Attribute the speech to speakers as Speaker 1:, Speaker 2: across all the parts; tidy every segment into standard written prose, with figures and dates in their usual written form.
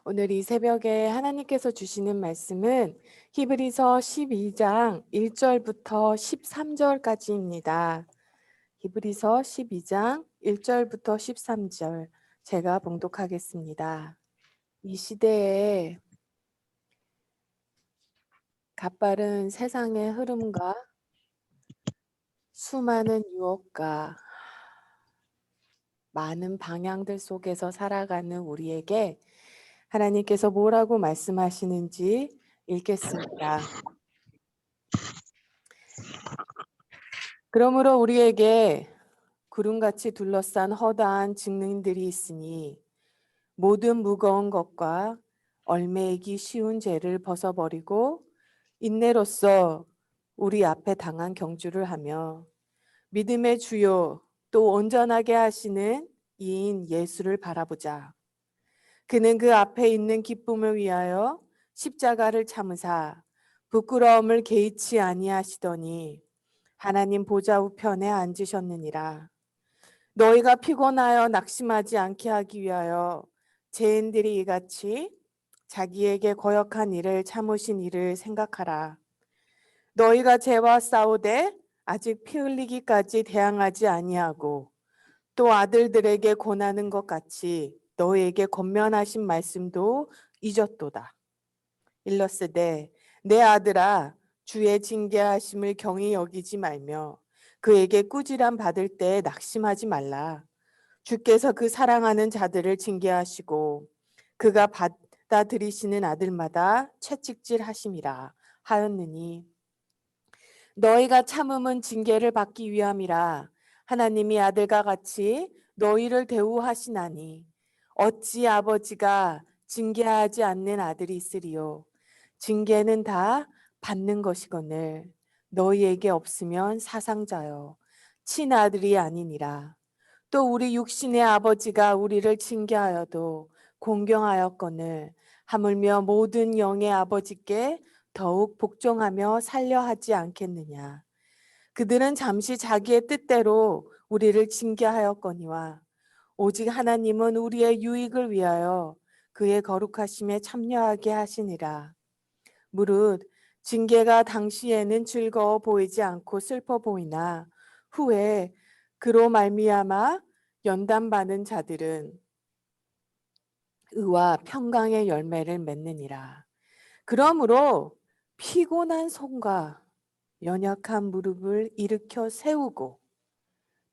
Speaker 1: 오늘 이 새벽에 하나님께서 주시는 말씀은 히브리서 12장 1절부터 13절까지입니다. 히브리서 12장 1절부터 13절 제가 봉독하겠습니다. 이 시대에 가빠른 세상의 흐름과 수많은 유혹과 많은 방향들 속에서 살아가는 우리에게 하나님께서 뭐라고 말씀하시는지 읽겠습니다. 그러므로 우리에게 구름같이 둘러싼 허다한 증인들이 있으니 모든 무거운 것과 얽매이기 쉬운 죄를 벗어버리고 인내로써 우리 앞에 당한 경주를 하며 믿음의 주요 또 온전하게 하시는 이인 예수를 바라보자. 그는 그 앞에 있는 기쁨을 위하여 십자가를 참으사 부끄러움을 개의치 아니하시더니 하나님 보좌 우편에 앉으셨느니라. 너희가 피곤하여 낙심하지 않게 하기 위하여 죄인들이 이같이 자기에게 거역한 일을 참으신 일을 생각하라. 너희가 죄와 싸우되 아직 피 흘리기까지 대항하지 아니하고 또 아들들에게 권하는 것 같이 너희에게 권면하신 말씀도 잊었도다. 일러스되 내 아들아 주의 징계하심을 경히 여기지 말며 그에게 꾸지람 받을 때 낙심하지 말라. 주께서 그 사랑하는 자들을 징계하시고 그가 받아들이시는 아들마다 채찍질 하심이라 하였느니 너희가 참음은 징계를 받기 위함이라. 하나님이 아들과 같이 너희를 대우하시나니 어찌 아버지가 징계하지 않는 아들이 있으리요. 징계는 다 받는 것이거늘 너희에게 없으면 사상자요 친아들이 아니니라. 또 우리 육신의 아버지가 우리를 징계하여도 공경하였거늘 하물며 모든 영의 아버지께 더욱 복종하며 살려 하지 않겠느냐. 그들은 잠시 자기의 뜻대로 우리를 징계하였거니와 오직 하나님은 우리의 유익을 위하여 그의 거룩하심에 참여하게 하시니라. 무릇 징계가 당시에는 즐거워 보이지 않고 슬퍼 보이나 후에 그로 말미암아 연단받은 자들은 의와 평강의 열매를 맺느니라. 그러므로 피곤한 손과 연약한 무릎을 일으켜 세우고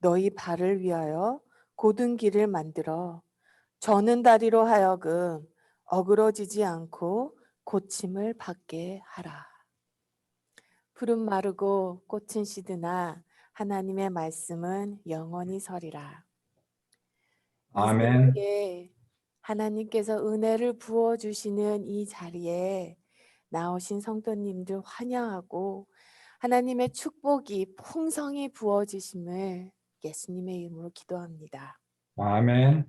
Speaker 1: 너희 발을 위하여 곧은 길을 만들어 저는 다리로 하여금 어그러지지 않고 고침을 받게 하라. 푸른 마르고 꽃은 시드나 하나님의 말씀은 영원히 서리라. 이
Speaker 2: 아멘.
Speaker 1: 새벽에 하나님께서 은혜를 부어주시는 이 자리에 나오신 성도님들 환영하고 하나님의 축복이 풍성히 부어지심을 예수님의 이름으로 기도합니다.
Speaker 2: 아멘.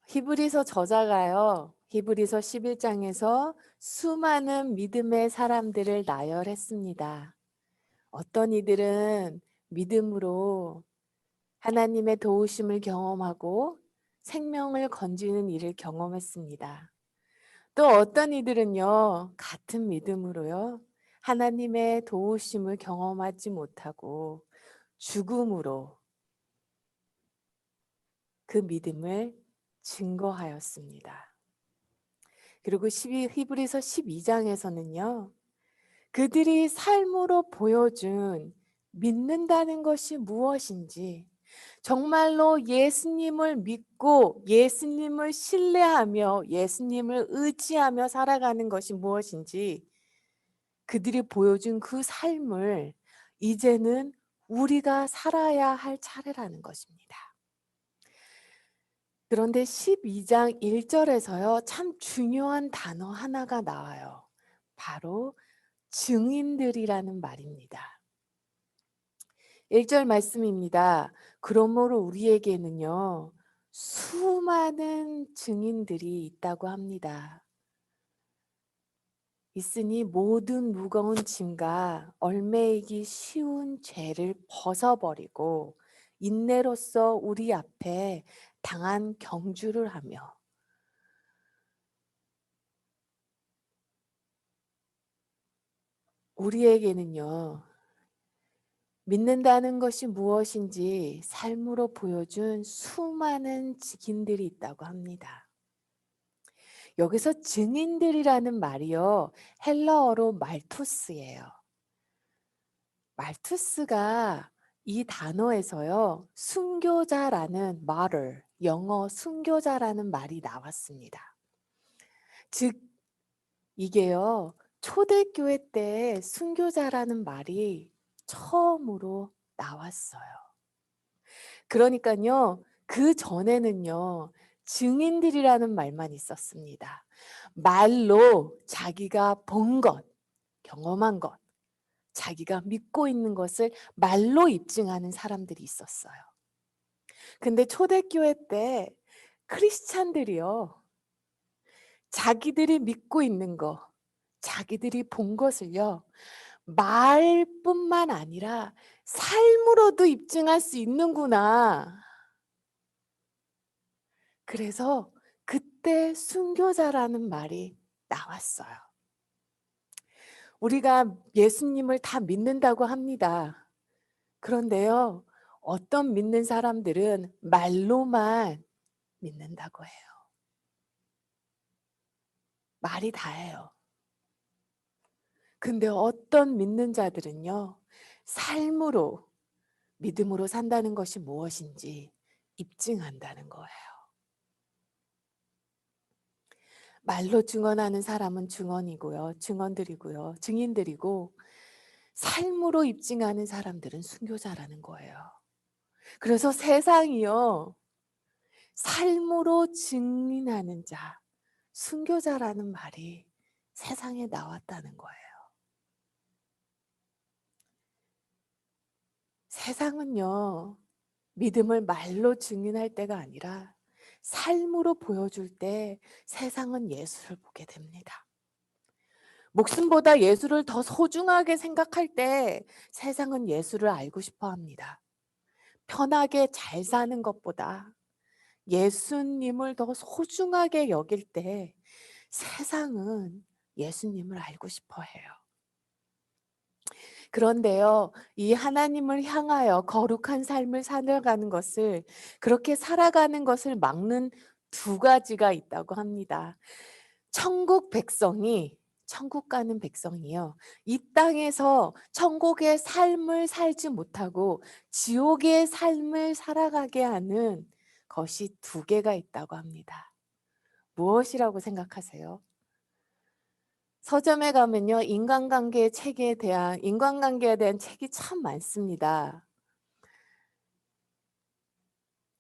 Speaker 1: 히브리서 저자가요. 히브리서 11장에서 수많은 믿음의 사람들을 나열했습니다. 어떤 이들은 믿음으로 하나님의 도우심을 경험하고 생명을 건지는 일을 경험했습니다. 또 어떤 이들은요, 같은 믿음으로요, 하나님의 도우심을 경험하지 못하고 죽음으로 그 믿음을 증거하였습니다. 그리고 히브리서 12장에서는요, 그들이 삶으로 보여준 믿는다는 것이 무엇인지, 정말로 예수님을 믿고 예수님을 신뢰하며 예수님을 의지하며 살아가는 것이 무엇인지 그들이 보여준 그 삶을 이제는 우리가 살아야 할 차례라는 것입니다. 그런데 12장 1절에서요, 참 중요한 단어 하나가 나와요. 바로 증인들이라는 말입니다. 1절 말씀입니다. 그러므로 우리에게는요, 수많은 증인들이 있다고 합니다. 있으니 모든 무거운 짐과 얽매이기 쉬운 죄를 벗어버리고 인내로서 우리 앞에 당한 경주를 하며 우리에게는요. 믿는다는 것이 무엇인지 삶으로 보여준 수많은 증인들이 있다고 합니다. 여기서 증인들이라는 말이요. 헬라어로 말투스예요. 말투스가 이 단어에서요. 순교자라는 말을 영어 순교자라는 말이 나왔습니다. 즉 이게요. 초대교회 때 순교자라는 말이 처음으로 나왔어요. 그러니깐요. 그전에는요. 증인들이라는 말만 있었습니다. 말로 자기가 본 것, 경험한 것, 자기가 믿고 있는 것을 말로 입증하는 사람들이 있었어요. 근데 초대교회 때 크리스찬들이요. 자기들이 믿고 있는 거, 자기들이 본 것을요. 말뿐만 아니라 삶으로도 입증할 수 있는구나. 그래서 그때 순교자라는 말이 나왔어요. 우리가 예수님을 다 믿는다고 합니다. 그런데요. 어떤 믿는 사람들은 말로만 믿는다고 해요. 말이 다예요. 근데 어떤 믿는 자들은요. 삶으로 믿음으로 산다는 것이 무엇인지 입증한다는 거예요. 말로 증언하는 사람은 증언이고요. 증언들이고요. 증인들이고 삶으로 입증하는 사람들은 순교자라는 거예요. 그래서 세상이요. 삶으로 증인하는 자, 순교자라는 말이 세상에 나왔다는 거예요. 세상은요. 믿음을 말로 증인할 때가 아니라 삶으로 보여줄 때 세상은 예수를 보게 됩니다. 목숨보다 예수를 더 소중하게 생각할 때 세상은 예수를 알고 싶어 합니다. 편하게 잘 사는 것보다 예수님을 더 소중하게 여길 때 세상은 예수님을 알고 싶어 해요. 그런데요, 이 하나님을 향하여 거룩한 삶을 살아가는 것을, 그렇게 살아가는 것을 막는 두 가지가 있다고 합니다. 천국 백성이, 천국 가는 백성이요. 이 땅에서 천국의 삶을 살지 못하고 지옥의 삶을 살아가게 하는 것이 두 개가 있다고 합니다. 무엇이라고 생각하세요? 서점에 가면요. 인간관계의 책에 대한 인간관계에 대한 책이 참 많습니다.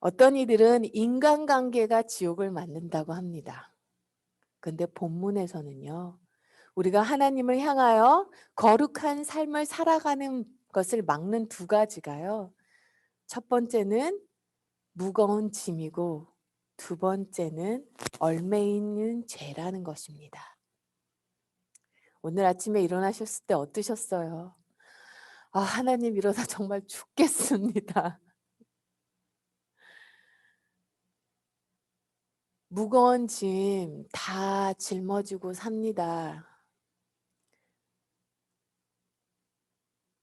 Speaker 1: 어떤 이들은 인간관계가 지옥을 만든다고 합니다. 근데 본문에서는요. 우리가 하나님을 향하여 거룩한 삶을 살아가는 것을 막는 두 가지가요. 첫 번째는 무거운 짐이고 두 번째는 얽매이는 죄라는 것입니다. 오늘 아침에 일어나셨을 때 어떠셨어요? 아, 하나님 이러다 정말 죽겠습니다. 무거운 짐 다 짊어지고 삽니다.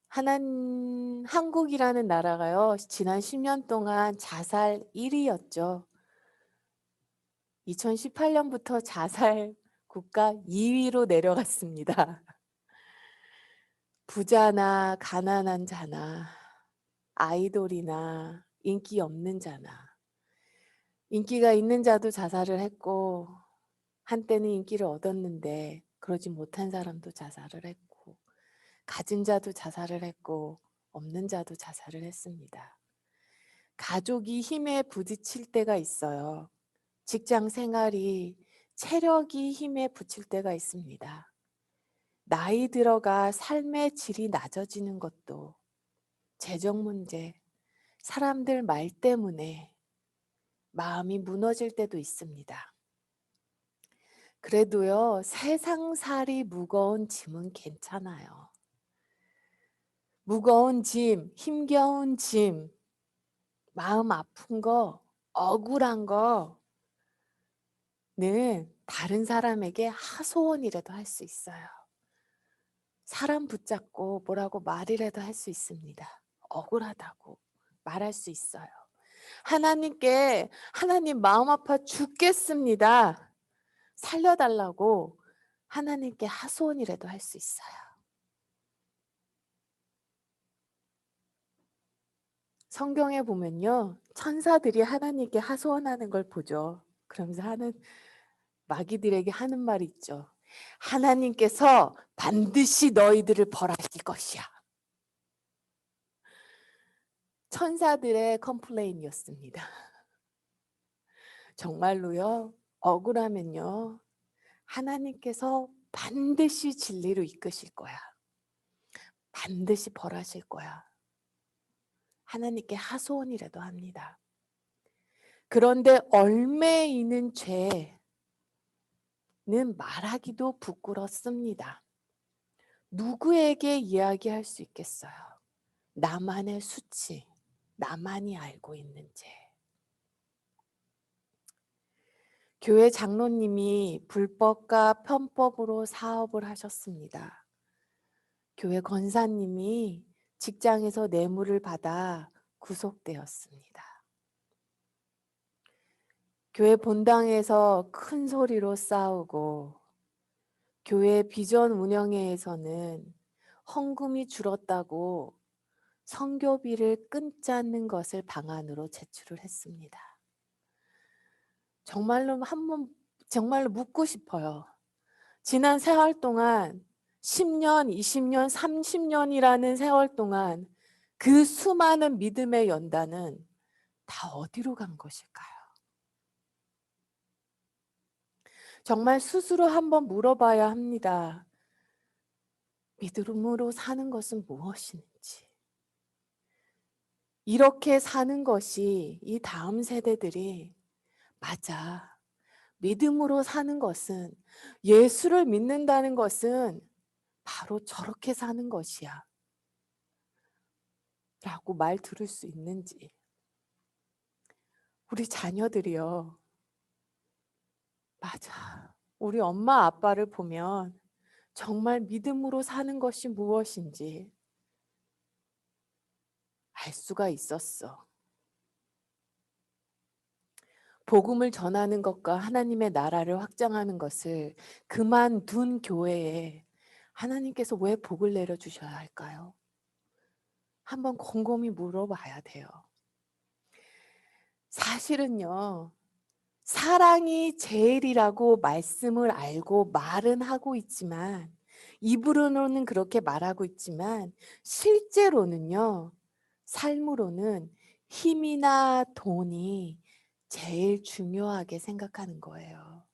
Speaker 1: 한국이라는 나라가요. 지난 10년 동안 자살 1위였죠. 2018년부터 자살 국가 2위로 내려갔습니다. 부자나 가난한 자나 아이돌이나 인기 없는 자나 인기가 있는 자도 자살을 했고 한때는 인기를 얻었는데 그러지 못한 사람도 자살을 했고 가진 자도 자살을 했고 없는 자도 자살을 했습니다. 가족이 힘에 부딪힐 때가 있어요. 직장 생활이 체력이 힘에 부칠 때가 있습니다. 나이 들어가 삶의 질이 낮아지는 것도 재정 문제, 사람들 말 때문에 마음이 무너질 때도 있습니다. 그래도요, 세상살이 무거운 짐은 괜찮아요. 무거운 짐, 힘겨운 짐, 마음 아픈 거, 억울한 거는 다른 사람에게 하소연이라도 할 수 있어요. 사람 붙잡고 뭐라고 말이라도 할 수 있습니다. 억울하다고 말할 수 있어요. 하나님께 하나님 마음 아파 죽겠습니다. 살려달라고 하나님께 하소연이라도 할 수 있어요. 성경에 보면요. 천사들이 하나님께 하소연하는 걸 보죠. 그러면서 마귀들에게 하는 말이 있죠. 하나님께서 반드시 너희들을 벌하실 것이야. 천사들의 컴플레인이었습니다. 정말로요. 억울하면요. 하나님께서 반드시 진리로 이끄실 거야. 반드시 벌하실 거야. 하나님께 하소연이라도 합니다. 그런데 얼매이는 죄는 말하기도 부끄럽습니다. 누구에게 이야기할 수 있겠어요? 나만의 수치, 나만이 알고 있는 죄. 교회 장로님이 불법과 편법으로 사업을 하셨습니다. 교회 권사님이 직장에서 뇌물을 받아 구속되었습니다. 교회 본당에서 큰 소리로 싸우고 교회 비전 운영회에서는 헌금이 줄었다고 선교비를 끊지 않는 것을 방안으로 제출을 했습니다. 정말로 묻고 싶어요. 지난 세월 동안 10년, 20년, 30년이라는 세월 동안 그 수많은 믿음의 연단은 다 어디로 간 것일까요? 정말 스스로 한번 물어봐야 합니다. 믿음으로 사는 것은 무엇인지. 이렇게 사는 것이 이 다음 세대들이 맞아. 믿음으로 사는 것은 예수를 믿는다는 것은 바로 저렇게 사는 것이야. 라고 말 들을 수 있는지. 우리 자녀들이요. 맞아. 우리 엄마 아빠를 보면 정말 믿음으로 사는 것이 무엇인지 알 수가 있었어. 복음을 전하는 것과 하나님의 나라를 확장하는 것을 그만둔 교회에 하나님께서 왜 복을 내려주셔야 할까요? 한번 곰곰이 물어봐야 돼요. 사실은요, 사랑이 제일이라고 말씀을 알고 말은 하고 있지만, 입으로는 그렇게 말하고 있지만, 실제로는요, 삶으로는 힘이나 돈이 제일 중요하게 생각하는 거예요.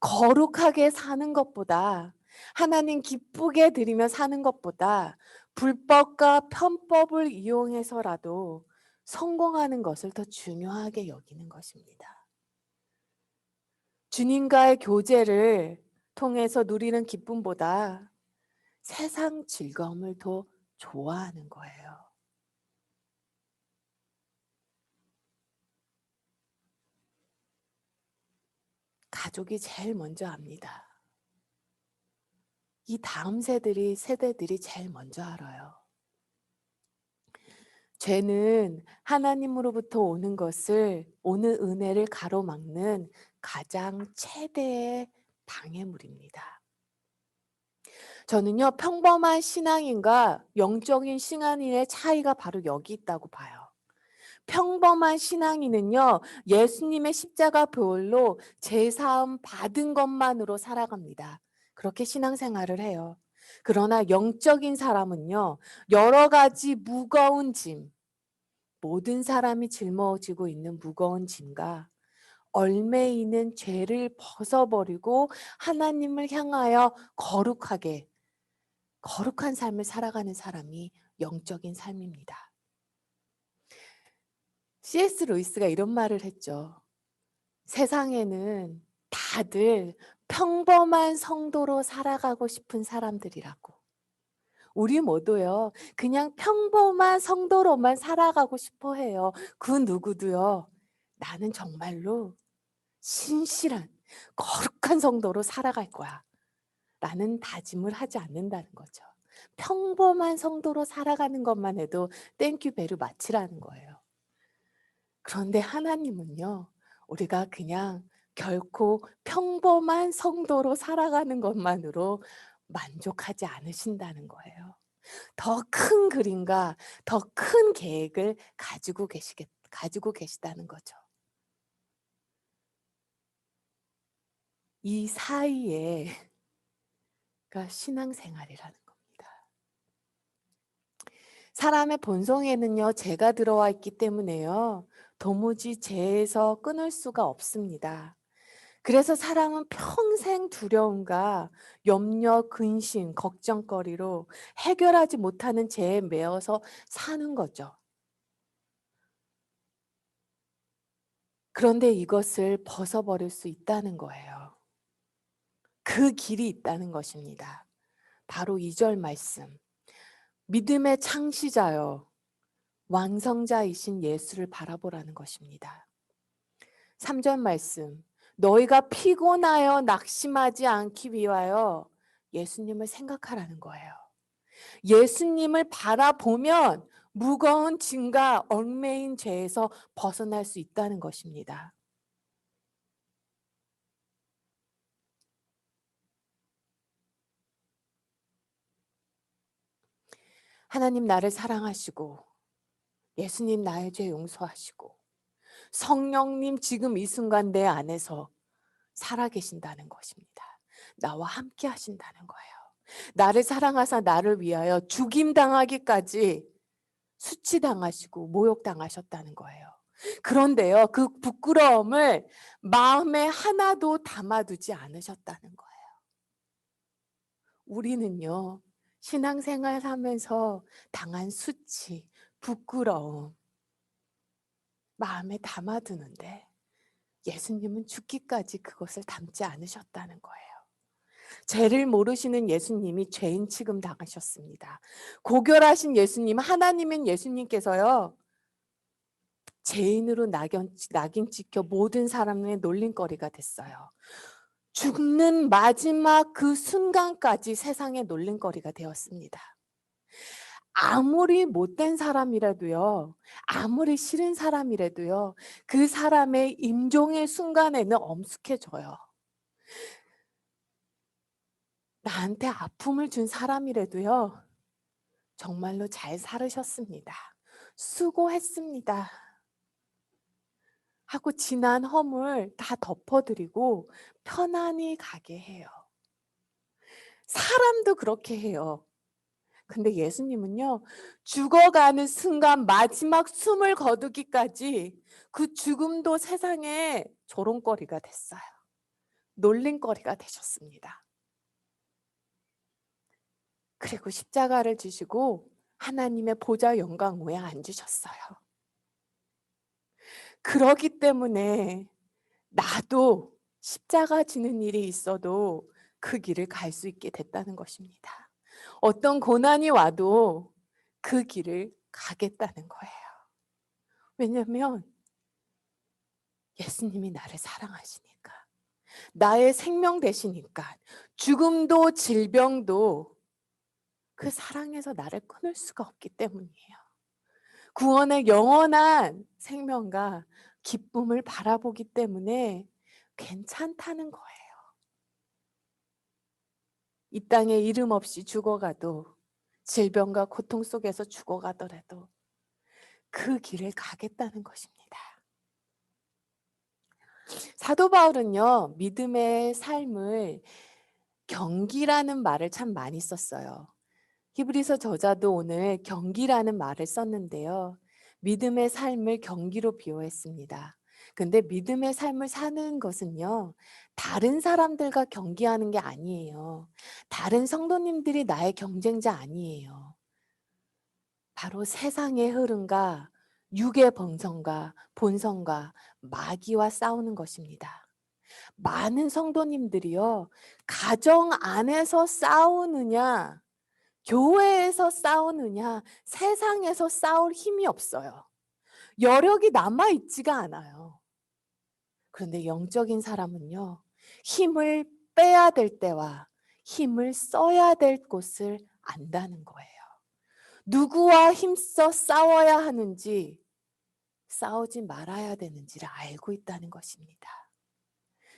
Speaker 1: 거룩하게 사는 것보다, 하나님 기쁘게 드리며 사는 것보다 불법과 편법을 이용해서라도 성공하는 것을 더 중요하게 여기는 것입니다. 주님과의 교제를 통해서 누리는 기쁨보다 세상 즐거움을 더 좋아하는 거예요. 가족이 제일 먼저 압니다. 이 다음 세대들이 제일 먼저 알아요. 죄는 하나님으로부터 오는 은혜를 가로막는 가장 최대의 방해물입니다. 저는요, 평범한 신앙인과 영적인 신앙인의 차이가 바로 여기 있다고 봐요. 평범한 신앙인은요, 예수님의 십자가 보혈로 제사함 받은 것만으로 살아갑니다. 그렇게 신앙생활을 해요. 그러나 영적인 사람은요, 여러 가지 무거운 짐, 모든 사람이 짊어지고 있는 무거운 짐과 얼매이는 죄를 벗어버리고 하나님을 향하여 거룩한 삶을 살아가는 사람이 영적인 삶입니다. C.S. 루이스가 이런 말을 했죠. 세상에는 다들 평범한 성도로 살아가고 싶은 사람들이라고. 우리 모두요. 그냥 평범한 성도로만 살아가고 싶어 해요. 그 누구도요. 나는 정말로 신실한 거룩한 성도로 살아갈 거야. 라는 다짐을 하지 않는다는 거죠. 평범한 성도로 살아가는 것만 해도 땡큐 베리 마치라는 거예요. 그런데 하나님은요. 우리가 그냥 결코 평범한 성도로 살아가는 것만으로 만족하지 않으신다는 거예요. 더 큰 그림과 더 큰 계획을 가지고 계시다는 거죠. 이 사이에가 신앙생활이라는 겁니다. 사람의 본성에는요, 죄가 들어와 있기 때문에요, 도무지 죄에서 끊을 수가 없습니다. 그래서 사람은 평생 두려움과 염려, 근심, 걱정거리로 해결하지 못하는 죄에 매여서 사는 거죠. 그런데 이것을 벗어버릴 수 있다는 거예요. 그 길이 있다는 것입니다. 바로 2절 말씀. 믿음의 창시자요, 완성자이신 예수를 바라보라는 것입니다. 3절 말씀. 너희가 피곤하여 낙심하지 않기 위하여 예수님을 생각하라는 거예요. 예수님을 바라보면 무거운 짐과 얽매인 죄에서 벗어날 수 있다는 것입니다. 하나님 나를 사랑하시고 예수님 나의 죄 용서하시고 성령님 지금 이 순간 내 안에서 살아계신다는 것입니다. 나와 함께 하신다는 거예요. 나를 사랑하사 나를 위하여 죽임당하기까지 수치당하시고 모욕당하셨다는 거예요. 그런데요, 그 부끄러움을 마음에 하나도 담아두지 않으셨다는 거예요. 우리는요, 신앙생활 하면서 당한 수치, 부끄러움, 마음에 담아두는데 예수님은 죽기까지 그것을 담지 않으셨다는 거예요. 죄를 모르시는 예수님이 죄인 취급 당하셨습니다. 고결하신 예수님, 하나님인 예수님께서요, 죄인으로 낙인 찍혀 모든 사람의 놀림거리가 됐어요. 죽는 마지막 그 순간까지 세상의 놀림거리가 되었습니다. 아무리 못된 사람이라도요, 아무리 싫은 사람이라도요, 그 사람의 임종의 순간에는 엄숙해져요. 나한테 아픔을 준 사람이라도요, 정말로 잘 살으셨습니다. 수고했습니다. 하고 지난 허물 다 덮어드리고 편안히 가게 해요. 사람도 그렇게 해요. 근데 예수님은요, 죽어가는 순간 마지막 숨을 거두기까지 그 죽음도 세상에 조롱거리가 됐어요. 놀림거리가 되셨습니다. 그리고 십자가를 지시고 하나님의 보좌 영광 위에 앉으셨어요. 그러기 때문에 나도 십자가 지는 일이 있어도 그 길을 갈 수 있게 됐다는 것입니다. 어떤 고난이 와도 그 길을 가겠다는 거예요. 왜냐하면 예수님이 나를 사랑하시니까, 나의 생명 되시니까, 죽음도 질병도 그 사랑에서 나를 끊을 수가 없기 때문이에요. 구원의 영원한 생명과 기쁨을 바라보기 때문에 괜찮다는 거예요. 이 땅에 이름 없이 죽어가도, 질병과 고통 속에서 죽어가더라도 그 길을 가겠다는 것입니다. 사도 바울은요, 믿음의 삶을 경기라는 말을 참 많이 썼어요. 히브리서 저자도 오늘 경기라는 말을 썼는데요. 믿음의 삶을 경기로 비유했습니다. 근데 믿음의 삶을 사는 것은요, 다른 사람들과 경기하는 게 아니에요. 다른 성도님들이 나의 경쟁자 아니에요. 바로 세상의 흐름과 육의 본성과 마귀와 싸우는 것입니다. 많은 성도님들이요, 가정 안에서 싸우느냐, 교회에서 싸우느냐, 세상에서 싸울 힘이 없어요. 여력이 남아있지가 않아요. 그런데 영적인 사람은요, 힘을 빼야 될 때와 힘을 써야 될 곳을 안다는 거예요. 누구와 힘써 싸워야 하는지, 싸우지 말아야 되는지를 알고 있다는 것입니다.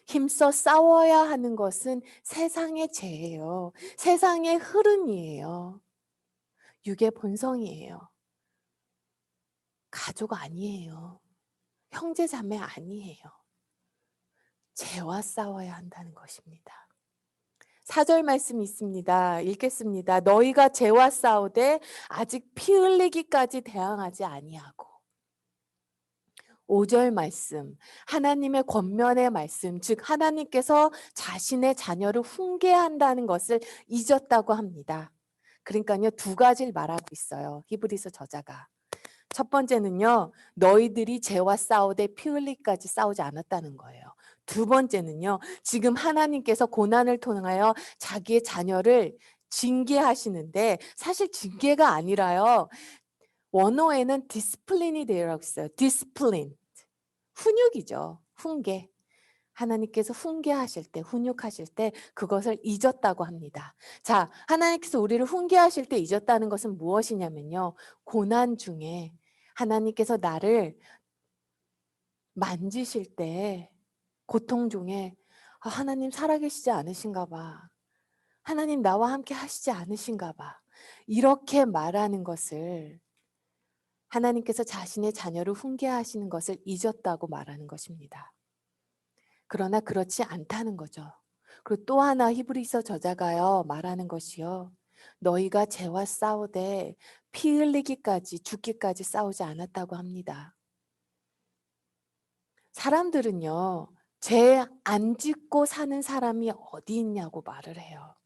Speaker 1: 힘써 싸워야 하는 것은 세상의 죄예요. 세상의 흐름이에요. 육의 본성이에요. 가족 아니에요. 형제 자매 아니에요. 죄와 싸워야 한다는 것입니다. 4절 말씀 있습니다. 읽겠습니다. 너희가 죄와 싸우되 아직 피 흘리기까지 대항하지 아니하고. 5절 말씀, 하나님의 권면의 말씀, 즉 하나님께서 자신의 자녀를 훈계한다는 것을 잊었다고 합니다. 그러니까요, 두 가지를 말하고 있어요. 히브리서 저자가. 첫 번째는요, 너희들이 죄와 싸우되 피 흘리기까지 싸우지 않았다는 거예요. 두 번째는요, 지금 하나님께서 고난을 통하여 자기의 자녀를 징계하시는데 사실 징계가 아니라요. 원어에는 디스플린이 되어 있어요. 디스플린. 훈육이죠. 훈계. 하나님께서 훈계하실 때, 훈육하실 때 그것을 잊었다고 합니다. 자, 하나님께서 우리를 훈계하실 때 잊었다는 것은 무엇이냐면요. 고난 중에 하나님께서 나를 만지실 때 고통 중에 하나님 살아계시지 않으신가 봐. 하나님 나와 함께 하시지 않으신가 봐. 이렇게 말하는 것을 하나님께서 자신의 자녀를 훈계하시는 것을 잊었다고 말하는 것입니다. 그러나 그렇지 않다는 거죠. 그리고 또 하나 히브리서 저자가요 말하는 것이요. 너희가 죄와 싸우되 피 흘리기까지 죽기까지 싸우지 않았다고 합니다. 사람들은요. 죄 안 짓고 사는 사람이 어디 있냐고 말을 해요.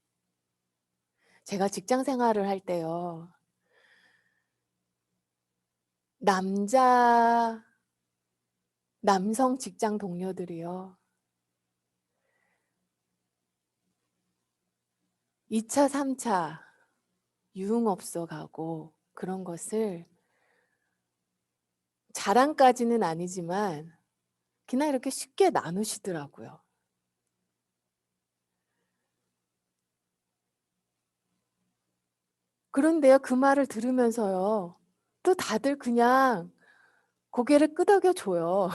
Speaker 1: 제가 직장 생활을 할 때요. 남성 직장 동료들이요. 2차, 3차 유흥업소 가고 그런 것을 자랑까지는 아니지만 그냥 이렇게 쉽게 나누시더라고요. 그런데요, 그 말을 들으면서요. 또 다들 그냥 고개를 끄덕여 줘요.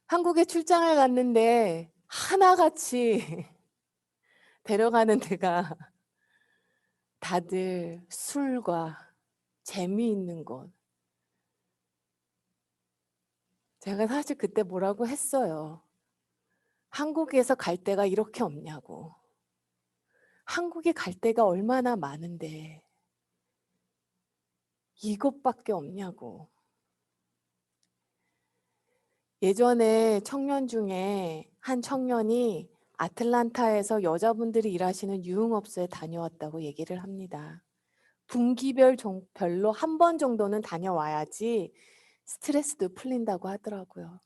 Speaker 1: 한국에 출장을 갔는데 하나같이 데려가는 데가 다들 술과 재미있는 곳. 제가 사실 그때 뭐라고 했어요. 한국에서 갈 데가 이렇게 없냐고. 한국에 갈 데가 얼마나 많은데 이것밖에 없냐고. 예전에 청년 중에 한 청년이 아틀란타에서 여자분들이 일하시는 유흥업소에 다녀왔다고 얘기를 합니다. 분기별로 한 번 정도는 다녀와야지 스트레스도 풀린다고 하더라고요.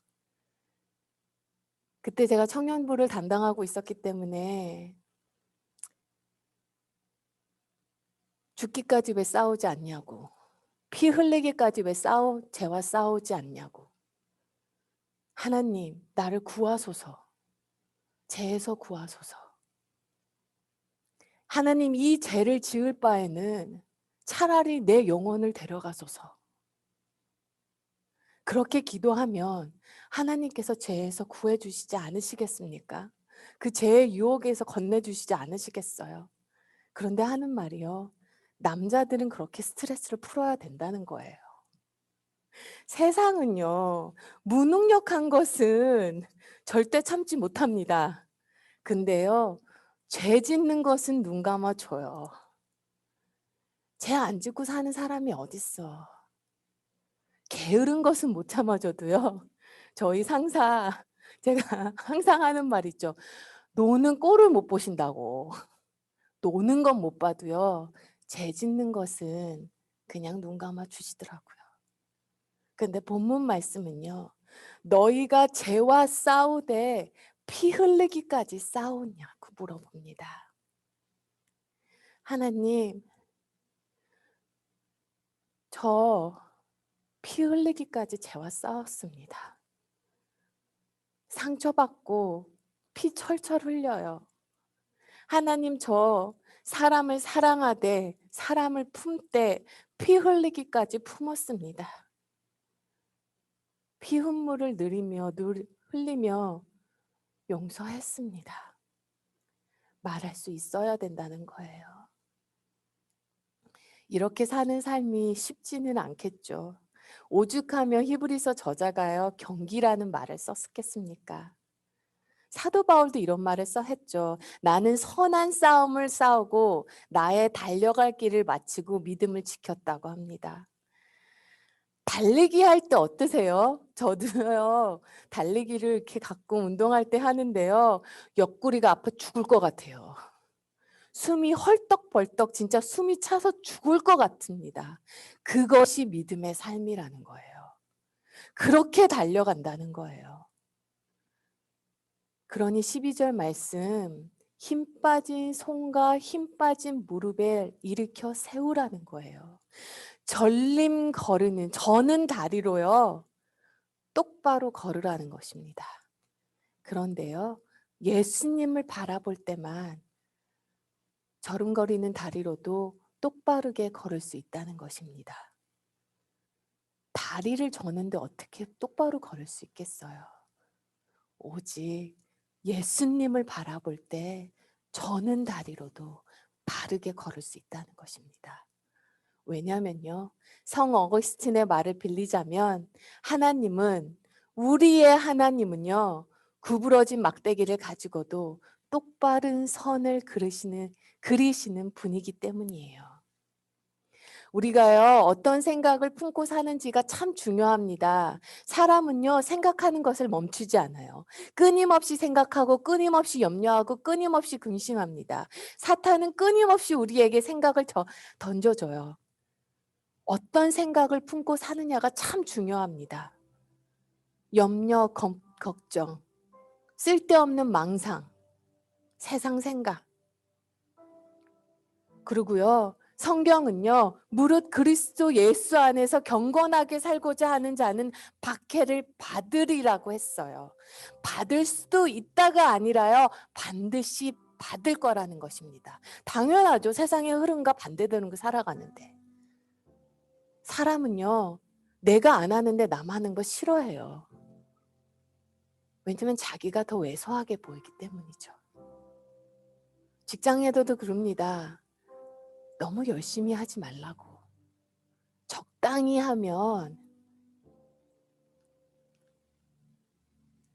Speaker 1: 그때 제가 청년부를 담당하고 있었기 때문에 죽기까지 왜 싸우지 않냐고. 피 흘리기까지 왜 죄와 싸우지 않냐고. 하나님, 나를 구하소서. 죄에서 구하소서. 하나님, 이 죄를 지을 바에는 차라리 내 영혼을 데려가소서. 그렇게 기도하면 하나님께서 죄에서 구해주시지 않으시겠습니까? 그 죄의 유혹에서 건네주시지 않으시겠어요? 그런데 하는 말이요. 남자들은 그렇게 스트레스를 풀어야 된다는 거예요. 세상은요. 무능력한 것은 절대 참지 못합니다. 근데요. 죄 짓는 것은 눈 감아줘요. 죄 안 짓고 사는 사람이 어딨어. 게으른 것은 못 참아줘도요. 저희 상사 제가 항상 하는 말 있죠. 노는 꼴을 못 보신다고. 노는 건 못 봐도요. 죄 짓는 것은 그냥 눈 감아 주시더라고요. 근데 본문 말씀은요. 너희가 죄와 싸우되 피 흘리기까지 싸우냐고 물어봅니다. 하나님, 저 피 흘리기까지 죄와 싸웠습니다. 상처받고 피 철철 흘려요. 하나님, 저 사람을 사랑하되 사람을 품되 피 흘리기까지 품었습니다. 피 hun물을 흘리며 용서했습니다. 말할 수 있어야 된다는 거예요. 이렇게 사는 삶이 쉽지는 않겠죠. 오죽하면 히브리서 저자가요, 경기라는 말을 썼겠습니까? 사도 바울도 이런 말을 했죠. 나는 선한 싸움을 싸우고 나의 달려갈 길을 마치고 믿음을 지켰다고 합니다. 달리기 할 때 어떠세요? 저도요, 달리기를 이렇게 가끔 운동할 때 하는데요, 옆구리가 아파 죽을 것 같아요. 숨이 헐떡벌떡 진짜 숨이 차서 죽을 것 같습니다. 그것이 믿음의 삶이라는 거예요. 그렇게 달려간다는 거예요. 그러니 12절 말씀, 힘 빠진 손과 힘 빠진 무릎에 일으켜 세우라는 거예요. 절림 거르는, 저는 다리로요, 똑바로 걸으라는 것입니다. 그런데요, 예수님을 바라볼 때만 절음거리는 다리로도 똑바르게 걸을 수 있다는 것입니다. 다리를 저는데 어떻게 똑바로 걸을 수 있겠어요? 오직 예수님을 바라볼 때 저는 다리로도 바르게 걸을 수 있다는 것입니다. 왜냐면요, 성 어거스틴의 말을 빌리자면 우리의 하나님은요, 구부러진 막대기를 가지고도 똑바른 선을 그리시는 분이기 때문이에요. 우리가요, 어떤 생각을 품고 사는지가 참 중요합니다. 사람은요, 생각하는 것을 멈추지 않아요. 끊임없이 생각하고 끊임없이 염려하고 끊임없이 근심합니다. 사탄은 끊임없이 우리에게 생각을 던져줘요. 어떤 생각을 품고 사느냐가 참 중요합니다. 염려, 걱정, 쓸데없는 망상, 세상 생각. 그리고요, 성경은요, 무릇 그리스도 예수 안에서 경건하게 살고자 하는 자는 박해를 받으리라고 했어요. 받을 수도 있다가 아니라요, 반드시 받을 거라는 것입니다. 당연하죠. 세상의 흐름과 반대되는 거 살아가는데. 사람은요, 내가 안 하는데 남 하는 거 싫어해요. 왜냐면 자기가 더 왜소하게 보이기 때문이죠. 직장에서도 그럽니다. 너무 열심히 하지 말라고. 적당히 하면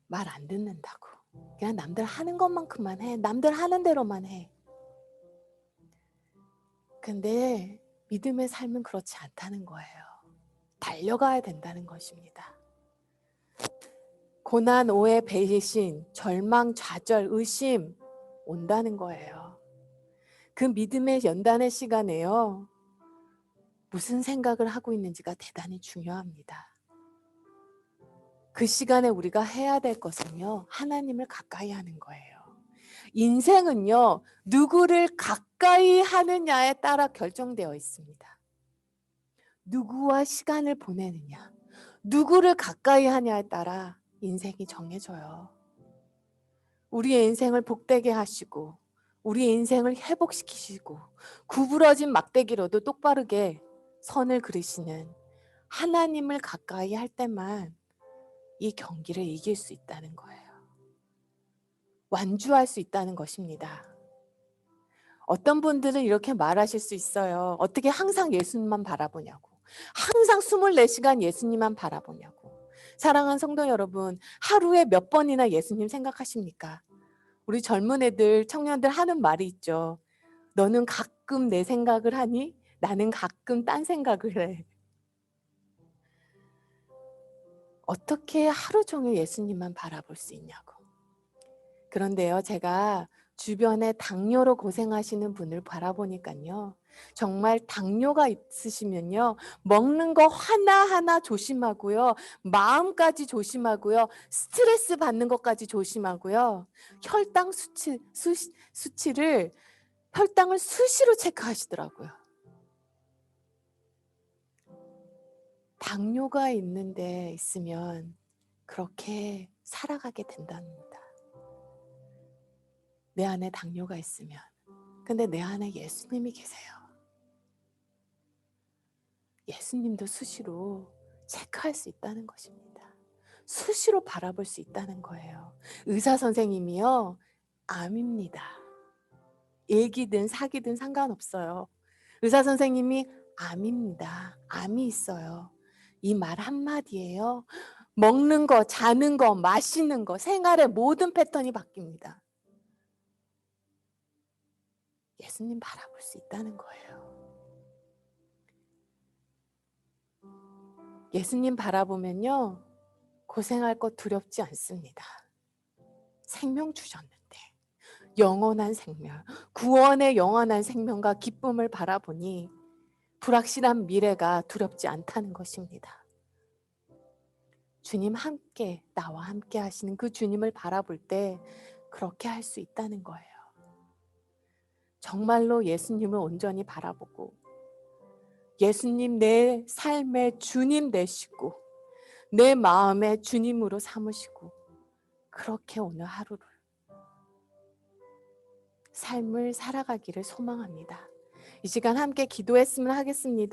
Speaker 1: 말 안 듣는다고. 그냥 남들 하는 것만큼만 해. 남들 하는 대로만 해. 근데 믿음의 삶은 그렇지 않다는 거예요. 달려가야 된다는 것입니다. 고난, 오해, 배신, 절망, 좌절, 의심 온다는 거예요. 그 믿음의 연단의 시간에요, 무슨 생각을 하고 있는지가 대단히 중요합니다. 그 시간에 우리가 해야 될 것은요, 하나님을 가까이 하는 거예요. 인생은요, 누구를 가까이 하느냐에 따라 결정되어 있습니다. 누구와 시간을 보내느냐, 누구를 가까이 하냐에 따라 인생이 정해져요. 우리의 인생을 복되게 하시고 우리의 인생을 회복시키시고 구부러진 막대기로도 똑바르게 선을 그리시는 하나님을 가까이 할 때만 이 경기를 이길 수 있다는 거예요. 완주할 수 있다는 것입니다. 어떤 분들은 이렇게 말하실 수 있어요. 어떻게 항상 예수님만 바라보냐고. 항상 24시간 예수님만 바라보냐고. 사랑하는 성도 여러분, 하루에 몇 번이나 예수님 생각하십니까? 우리 젊은 애들, 청년들 하는 말이 있죠. 너는 가끔 내 생각을 하니? 나는 가끔 딴 생각을 해. 어떻게 하루 종일 예수님만 바라볼 수 있냐고. 그런데요, 제가 주변에 당뇨로 고생하시는 분을 바라보니까요, 정말 당뇨가 있으시면요. 먹는 거 하나하나 조심하고요. 마음까지 조심하고요. 스트레스 받는 것까지 조심하고요. 혈당 수치를 혈당을 수시로 체크하시더라고요. 당뇨가 있는데 있으면 그렇게 살아가게 된답니다. 내 안에 당뇨가 있으면. 근데 내 안에 예수님이 계세요. 예수님도 수시로 체크할 수 있다는 것입니다. 수시로 바라볼 수 있다는 거예요. 의사 선생님이요. 암입니다. 일기든 사기든 상관없어요. 의사 선생님이 암입니다. 암이 있어요. 이 말 한마디예요. 먹는 거, 자는 거, 마시는 거, 생활의 모든 패턴이 바뀝니다. 예수님 바라볼 수 있다는 거예요. 예수님 바라보면요. 고생할 것 두렵지 않습니다. 생명 주셨는데 영원한 생명, 구원의 영원한 생명과 기쁨을 바라보니 불확실한 미래가 두렵지 않다는 것입니다. 주님 함께, 나와 함께 하시는 그 주님을 바라볼 때 그렇게 할 수 있다는 거예요. 정말로 예수님을 온전히 바라보고 예수님 내 삶의 주님 되시고 내 마음의 주님으로 삼으시고 그렇게 오늘 하루를 삶을 살아가기를 소망합니다. 이 시간 함께 기도했으면 하겠습니다.